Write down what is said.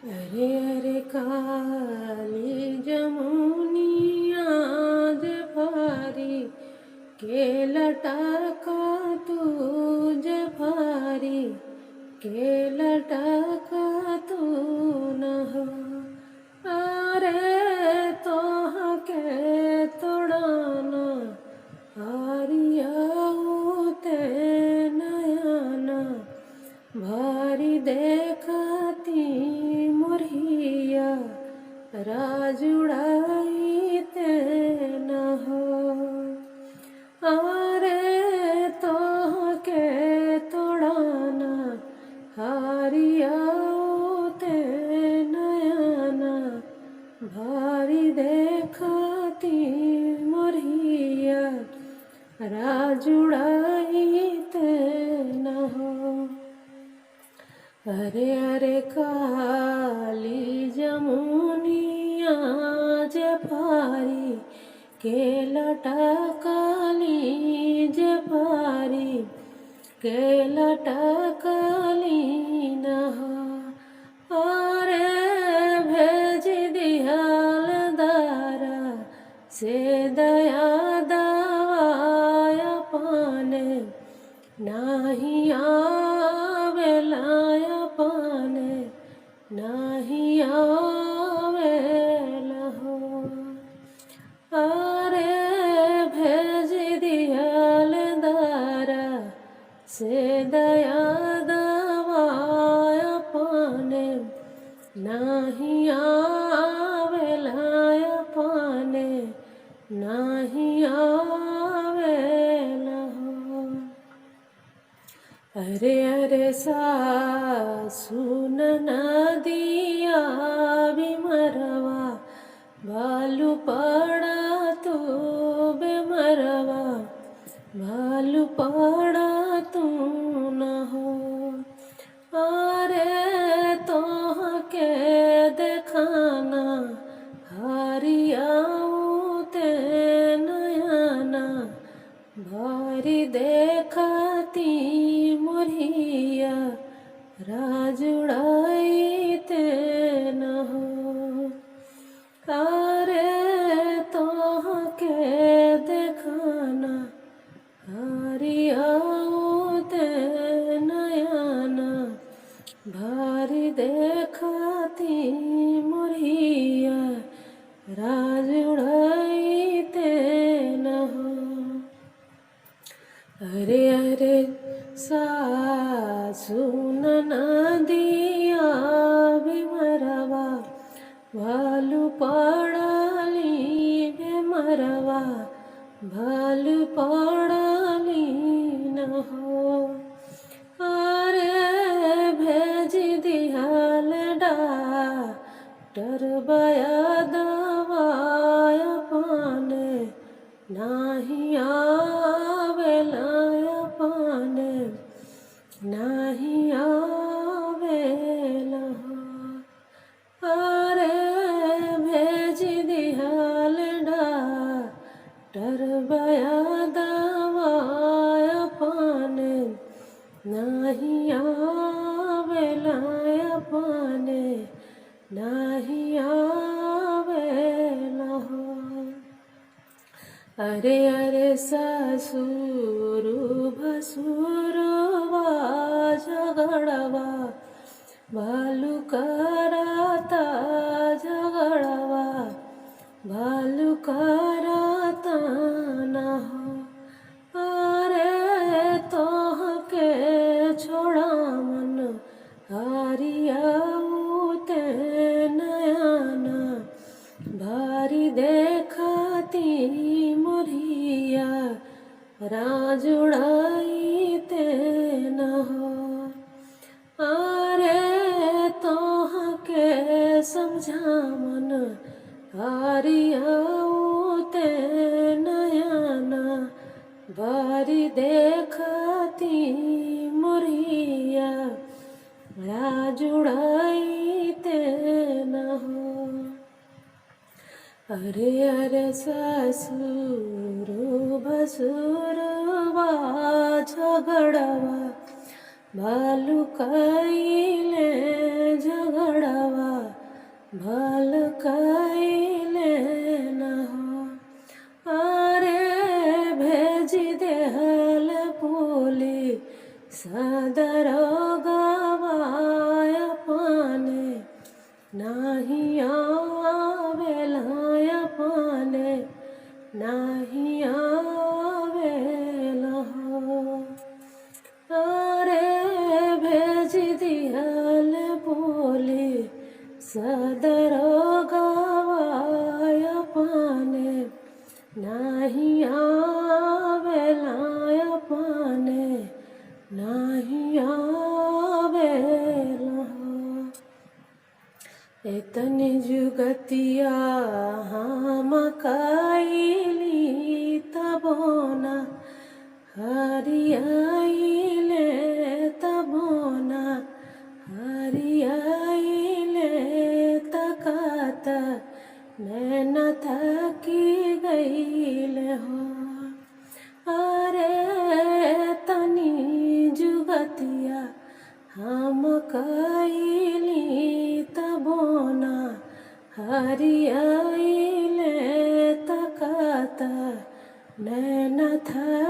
अरे अरे काली जमुनिया जे भारी के लटका तुझ भारी के लटका तू न हो। अरे तोह के तोड़ाना हारिया ते नयाना भारी देखती मोरिया राजुड़ाई ते न हो। अरे तोह के तोड़ाना हारिया ते नयाना भारी देखती मोरिया राजुड़ाई ते न हो। अरे अरे काली जमुनिया जे भारी के लटकाली जे भारी के लटकाली न हो। अरे भेज दिहल दारा से दया दवाया पाने नाही आवेलाया पाने नाही आवेला हो। अरे भेज दिहल दारा से दया दवाया पाने नाही आवेलाया पाने नाही आवेला हो। अरे अरे सासू नदिया बिमरवा भालू पड़ा तू बेमरवा भालू पड़ा तू न हो। अरे तोह के देखाना हारियाऊ ते नयाना भारी देखती मोरिया राजुड़ाई ते न हो। अरे तोह के देखाना हारियाऊ ते नयाना भारी देखती मोरिया राजुड़ाई ते न हो। अरे अरे सासू नदिया बिमरवा भालू पड़ाली बेमरवा भालू पड़ाली न हो। अरे भेज दिहल डॉक्टर बया दवाया पाने नाही आवेलाया पाने नाही आवेला हो। अरे भेज दिहल डॉक्टर बया दवाया पाने नाही आवेलाया पाने नाही आवेला हो। अरे अरे ससुर भसुरवा झगड़वा भालू कराता झगड़वा भालू कराता न हो। अरे तोह के छोड़ा मन हारियाऊ ते नयाना भारी देखती मोरिया राजुड़ाई ते न हो। अरे तोह के समझा मन हारियाऊ ते नयाना भारी देखती मोरिया राजुड़ाई ते न हो। अरे अरे ससुर भसुरवा झगड़वा भालू कइले झगड़वा भल कइले न हो। अरे भेज देहल पुली सदरोगवाय पाने नाही आवेला पाने नाही आवेला हो। अरे भेज दिहल बोली सदरोगवाय पाने नाही आवेला पाने नाही आवेला हो। एतनी जुगतिया हम कइली तबोना हरियाइले तबोना हरियाइले तकत नैन थकी गइले हो। अरे तनी जुगतिया हम कइली तबोना हरियाइले तकत नैन थकी